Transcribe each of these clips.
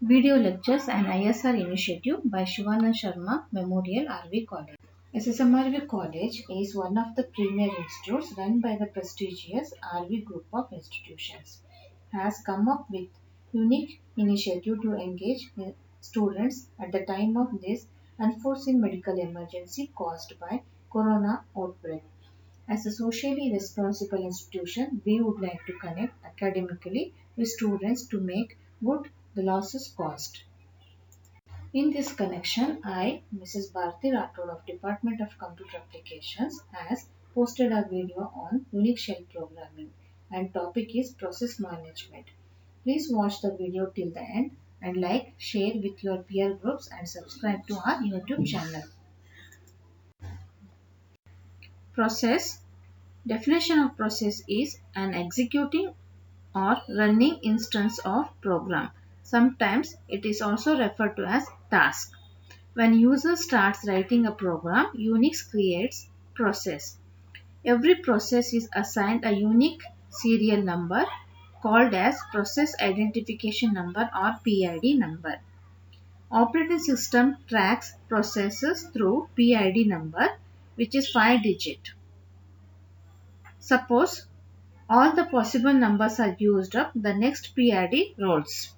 Video lectures and ISR initiative by Shivanand Sharma Memorial RV College. SSMRV College is one of the premier institutes run by the prestigious RV group of institutions. Has come up with unique initiative to engage students at the time of this unforeseen medical emergency caused by corona outbreak. As a socially responsible institution, we would like to connect academically with students to make good the losses caused. In this connection, I, Mrs. Bharti Rathod of Department of Computer Applications, has posted a video on Unix shell programming and topic is process management. Please watch the video till the end and like, share with your peer groups and subscribe to our YouTube channel. Process. Definition of process is an executing or running instance of program. Sometimes it is also referred to as task. When user starts writing a program, Unix creates process. Every process is assigned a unique serial number called as process identification number or PID number. Operating system tracks processes through PID number, which is 5 digit. Suppose all the possible numbers are used up, the next PID rolls.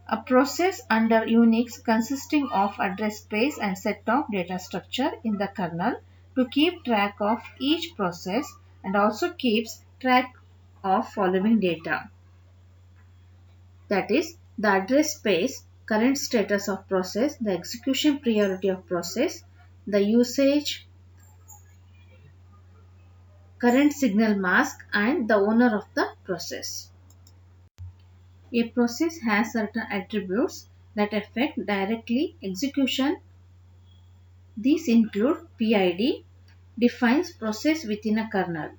A process under Unix consisting of address space and set of data structure in the kernel to keep track of each process and also keeps track of following data. That is the address space, current status of process, the execution priority of process, the usage, current signal mask and the owner of the process. A process has certain attributes that affect directly execution. These include PID, defines process within a kernel.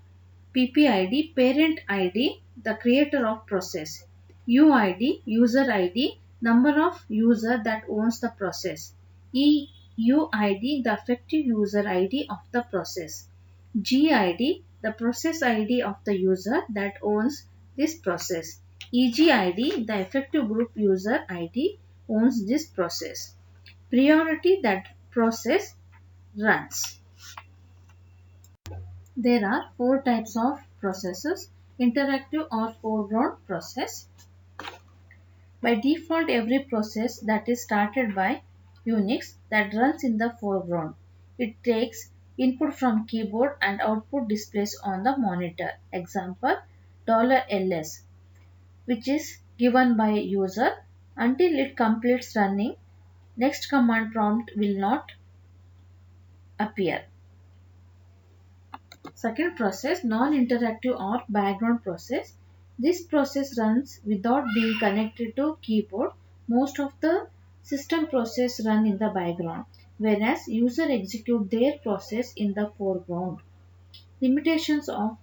PPID, parent ID, the creator of process. UID, user ID, number of user that owns the process. EUID, the effective user ID of the process. GID, the process ID of the user that owns this process. EGID, the effective group user ID owns this process. Priority that process runs. There are four types of processes: interactive or foreground process. By default, every process that is started by Unix that runs in the foreground. It takes input from keyboard and output displays on the monitor. Example $ls, which is given by user until it completes running. Next command prompt will not appear. Second process, non-interactive or background process. This process runs without being connected to keyboard. Most of the system process run in the background, whereas user execute their process in the foreground. Limitations of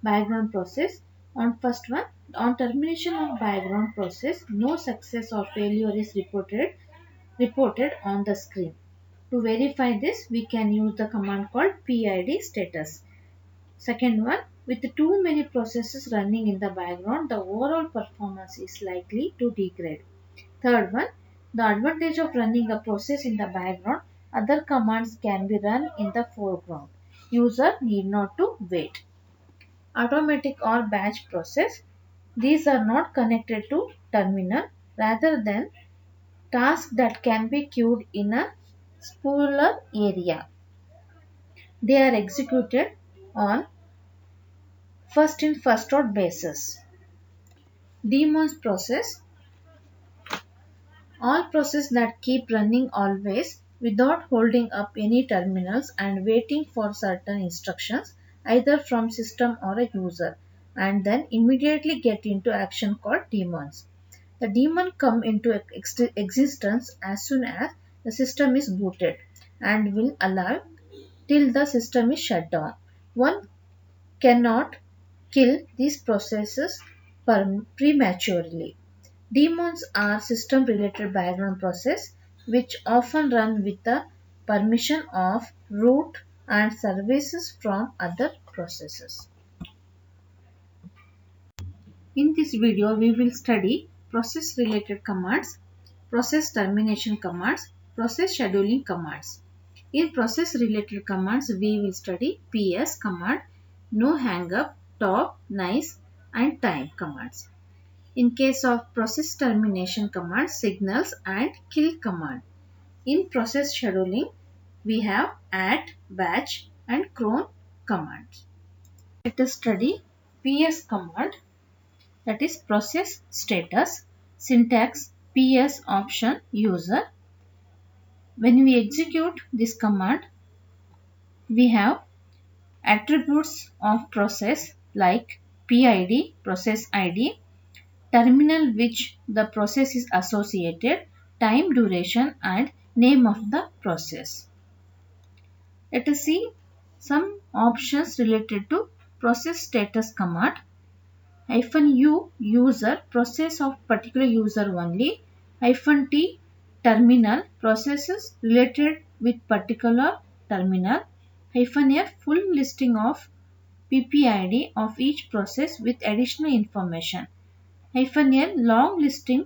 background process. On first one, on termination of background process, no success or failure is reported on the screen. To verify this, we can use the command called PID status. Second one, with too many processes running in the background, the overall performance is likely to degrade. Third one, the advantage of running a process in the background, other commands can be run in the foreground. User need not to wait. Automatic or batch process, these are not connected to terminal rather than tasks that can be queued in a spooler area. They are executed on first in first out basis. Daemons process, all processes that keep running always without holding up any terminals and waiting for certain instructions either from system or a user and then immediately get into action called daemons. The daemon come into existence as soon as the system is booted and will allow till the system is shut down. One cannot kill these processes prematurely. Daemons are system-related background processes which often run with the permission of root and services from other processes. In this video, we will study process-related commands. process termination commands, process scheduling commands. In process related commands, we will study PS command, no hang up, top, nice and time commands. In case of process termination commands, signals and kill command. In process scheduling, we have add, batch and cron commands. Let us study PS command, that is process status, syntax PS option user. When we execute this command, we have attributes of process like PID, process ID, terminal which the process is associated, time duration and name of the process. Let us see some options related to process status command. -u user, process of particular user only. -t terminal, processes related with particular terminal. -f full listing of PPID of each process with additional information. -n long listing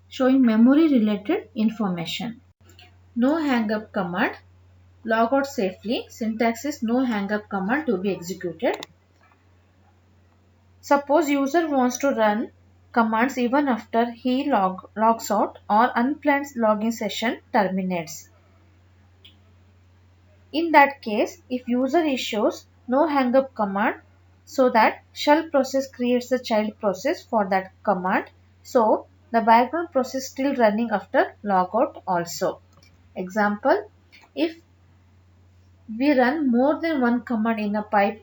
showing memory related information. No hang up command, log out safely. Syntax is no hang up command to be executed. Suppose user wants to run commands even after he logs out or unplanned login session terminates. In that case, if user issues no hang up command, so that shell process creates the child process for that command, so the background process still running after logout also. Example, if we run more than one command in a pipe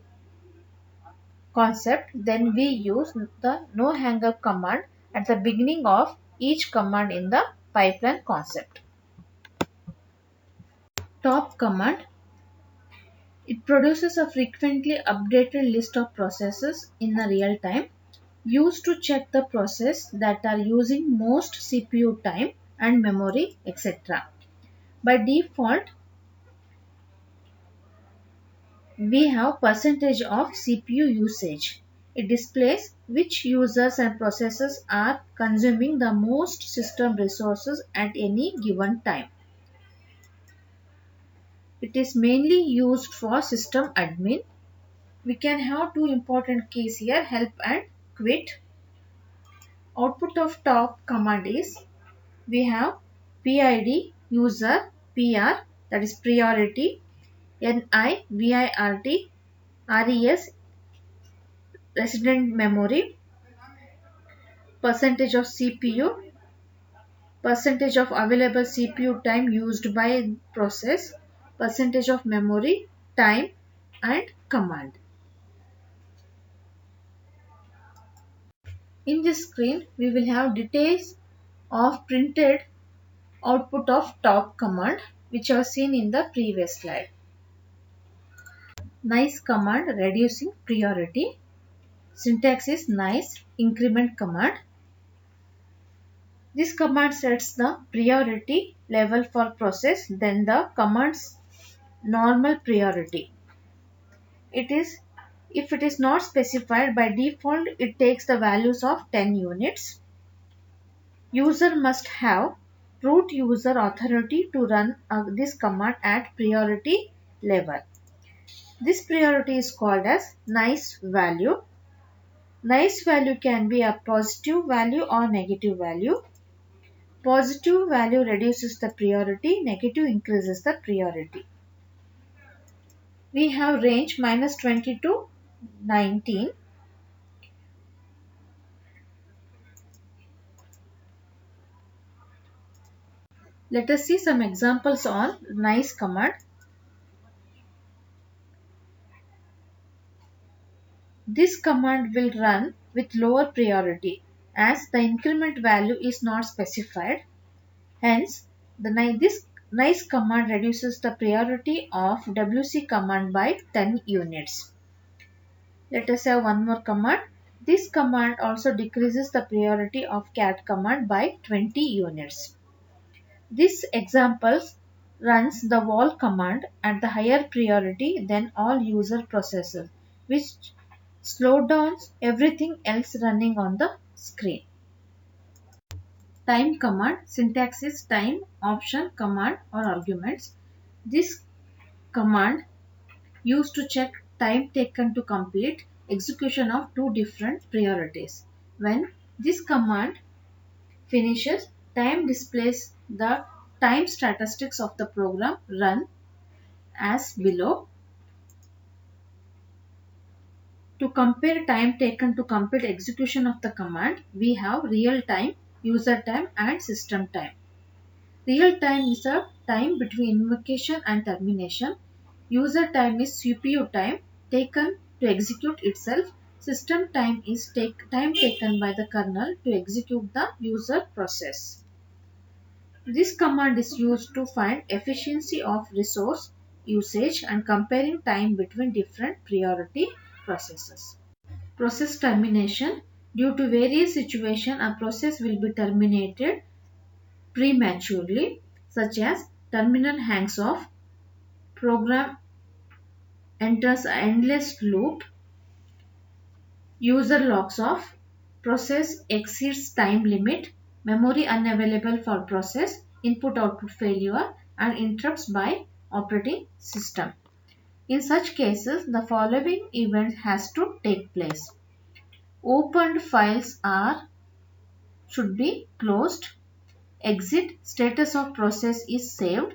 concept, then we use the no hang up command at the beginning of each command in the pipeline concept. Top command, it produces a frequently updated list of processes in a real time used to check the process that are using most CPU time and memory, etc. By default, we have percentage of CPU usage. It displays which users and processes are consuming the most system resources at any given time. It is mainly used for system admin. We can have two important keys here, help and quit. Output of top command is, we have PID user PR, that is priority, NIVIRT RES resident memory, percentage of CPU, percentage of available CPU time used by process, percentage of memory, time and command. In this screen, we will have details of printed output of top command which are seen in the previous slide. Nice command reducing priority. Syntax is nice increment command. This command sets the priority level for process, then the command's normal priority. If it is not specified, by default it takes the values of 10 units. User must have root user authority to run this command at priority level. This priority is called as nice value. Nice value can be a positive value or negative value. Positive value reduces the priority, negative increases the priority. We have range -20 to 19. Let us see some examples on nice command. This command will run with lower priority as the increment value is not specified. Hence, this nice command reduces the priority of WC command by 10 units. Let us have one more command. This command also decreases the priority of cat command by 20 units. This example runs the wall command at the higher priority than all user processes, which slows down everything else running on the screen. Time command, syntax is time, option, command or arguments. This command used to check time taken to complete execution of two different priorities. When this command finishes, time displays the time statistics of the program run as below. To compare time taken to complete execution of the command, we have real time, user time and system time. Real time is a time between invocation and termination. User time is CPU time taken to execute itself. System time is time taken by the kernel to execute the user process. This command is used to find efficiency of resource usage and comparing time between different priority processes. Process termination. Due to various situations, a process will be terminated prematurely, such as terminal hangs off, program enters an endless loop, user logs off, process exceeds time limit, memory unavailable for process, input output failure and interrupts by operating system. In such cases, the following event has to take place. Opened files should be closed. Exit status of process is saved.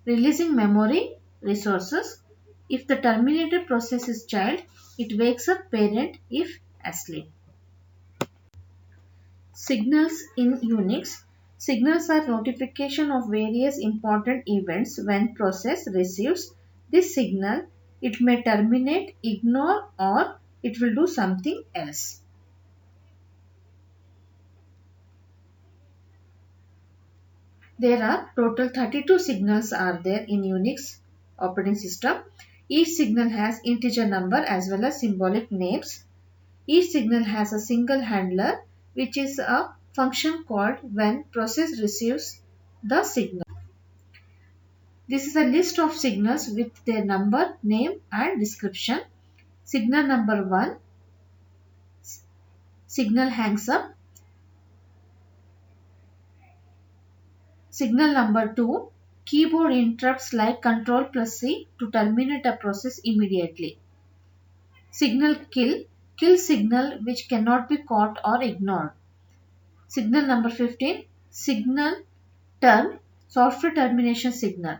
Releasing memory resources. If the terminated process is child, it wakes up parent if asleep. Signals in Unix. Signals are notification of various important events when process receives this signal. It may terminate, ignore or it will do something else. There are total 32 signals are there in Unix operating system. Each signal has integer number as well as symbolic names. Each signal has a single handler, which is a function called when process receives the signal. This is a list of signals with their number, name and description. Signal number 1, signal hangs up. Signal number 2, keyboard interrupts like Ctrl+C to terminate a process immediately. Signal kill, kill signal which cannot be caught or ignored. Signal number 15, signal term, software termination signal.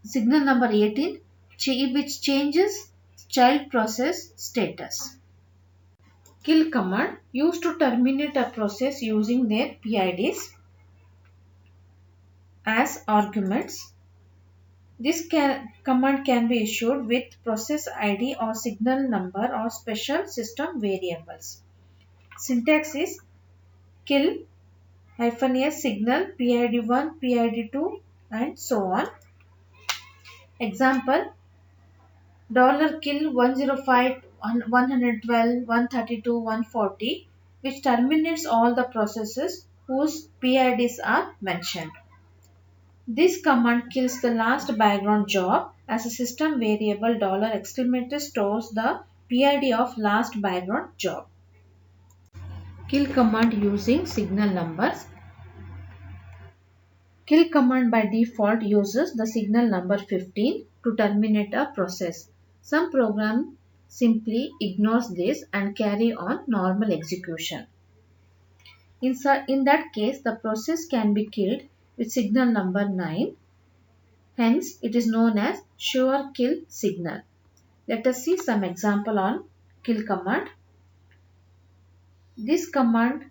Signal number 18, which changes child process status. Kill command used to terminate a process using their PIDs as arguments. This command can be issued with process ID or signal number or special system variables. Syntax is kill -s signal PID1, PID2 and so on. Example, $kill 105, 112, 132, 140, which terminates all the processes whose PIDs are mentioned. This command kills the last background job as a system variable $! Stores the PID of last background job. Kill command using signal numbers. Kill command by default uses the signal number 15 to terminate a process. Some program simply ignores this and carry on normal execution. In that case, the process can be killed with signal number 9. Hence, it is known as sure kill signal. Let us see some example on kill command. This command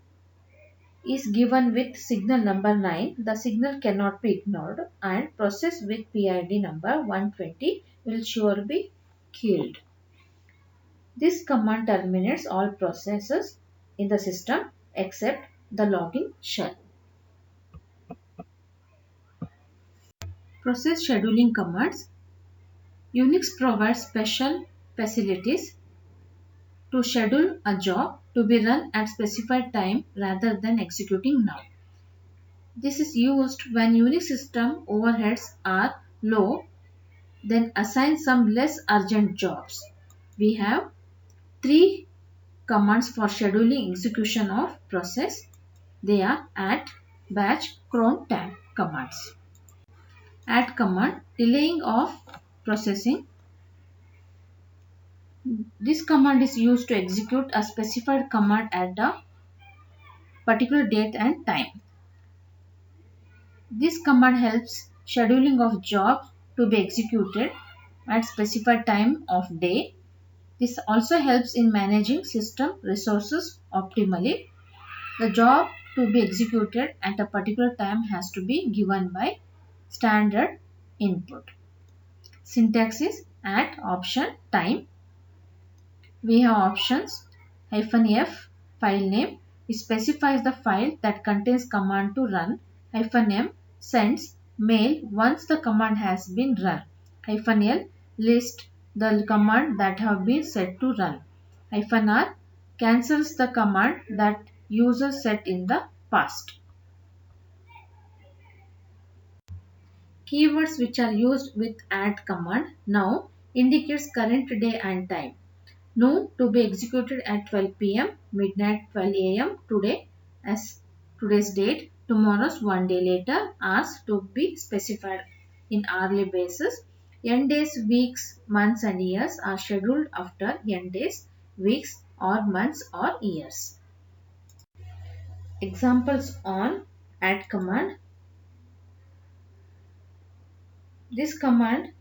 is given with signal number 9. The signal cannot be ignored and process with PID number 120 will sure be killed. This command terminates all processes in the system except the login shell. Process scheduling commands. Unix provides special facilities to schedule a job to be run at specified time rather than executing now. This is used when Unix system overheads are low, then assign some less urgent jobs. We have 3 commands for scheduling execution of process. They are add, batch, cron, tab commands. Add command, delaying of processing. This command is used to execute a specified command at a particular date and time. This command helps scheduling of jobs to be executed at specified time of day. This also helps in managing system resources optimally. The job to be executed at a particular time has to be given by standard input. Syntax is at option time. We have options -f file name. It specifies the file that contains command to run. -m sends mail once the command has been run. -l lists the command that have been set to run. -r cancels the command that user set in the past. Keywords which are used with add command now indicates current day and time. Noon to be executed at 12 p.m. Midnight 12 a.m. today as today's date. Tomorrow's one day later. Hours to be specified in hourly basis. N days, weeks, months and years are scheduled after N days, weeks or months or years. Examples on add command. This command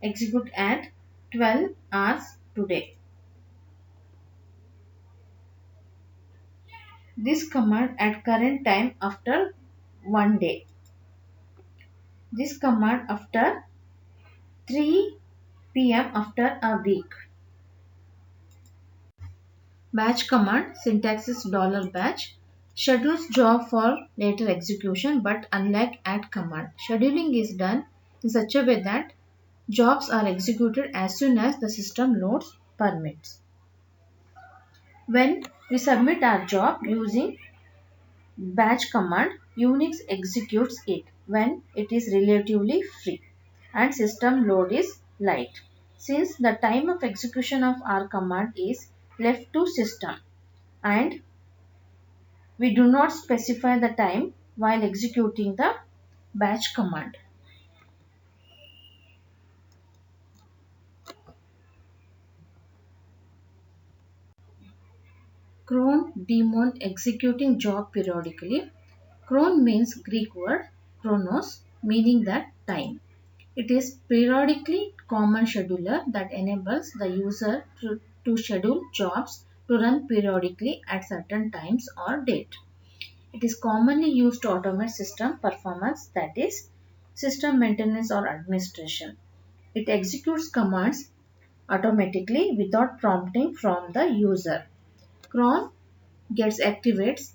execute at 12 hours today. This command at current time after one day. This command after 3 p.m. after a week. Batch command syntax is $batch. Schedules job for later execution, but unlike add command, scheduling is done in such a way that jobs are executed as soon as the system loads permits. When we submit our job using batch command, Unix executes it when it is relatively free and system load is light. Since the time of execution of our command is left to system and we do not specify the time while executing the batch command. Cron daemon executing job periodically. Cron means Greek word chronos, meaning that time. It is periodically common scheduler that enables the user to schedule jobs to run periodically at certain times or date. It is commonly used to automate system performance, that is, system maintenance or administration. It executes commands automatically without prompting from the user. Cron gets activates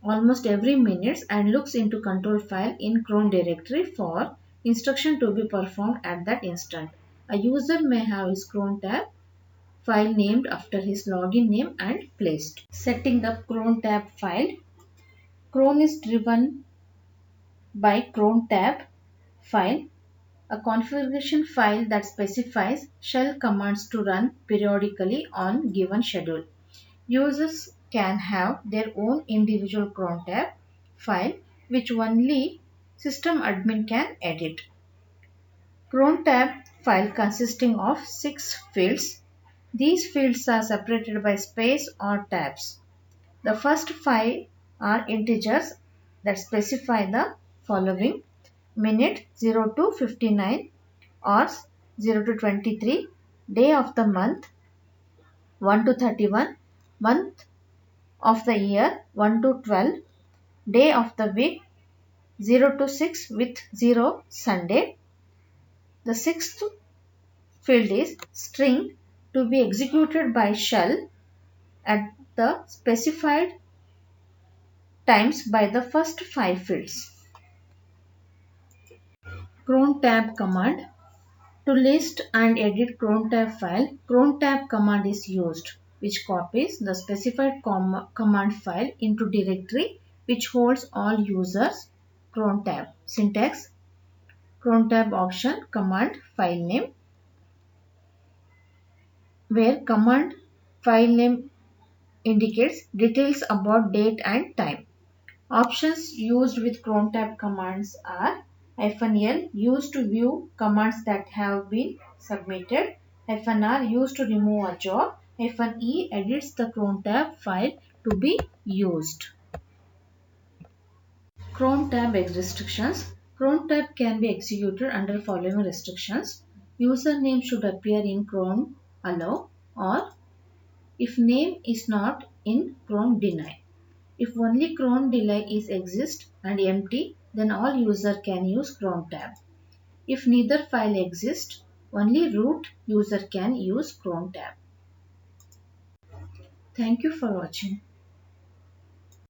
almost every minute and looks into control file in cron directory for instruction to be performed at that instant. A user may have his cron tab file named after his login name and placed. Setting up cron tab file. Cron is driven by cron tab file, a configuration file that specifies shell commands to run periodically on given schedule. Users can have their own individual cron tab file which only system admin can edit. Cron tab file consisting of 6 fields. These fields are separated by space or tabs. The first 5 are integers that specify the following: minute 0 to 59, hours 0 to 23, day of the month 1 to 31, month of the year 1 to 12, day of the week 0 to 6 with 0 Sunday. The sixth field is string to be executed by shell at the specified times by the first 5 fields. Cron tab command. To list and edit cron tab file, cron tab command is used, which copies the specified command file into directory which holds all users cron tab. Syntax: cron tab option command file name, where command file name indicates details about date and time. Options used with cron tab commands are -L used to view commands that have been submitted, -R used to remove a job, -E edits the cron tab file to be used. Cron tab restrictions. Cron tab can be executed under following restrictions. Username should appear in cron allow, or if name is not in cron deny. If only cron delay is exist and empty, then all user can use cron tab. If neither file exists, only root user can use cron tab. Thank you for watching.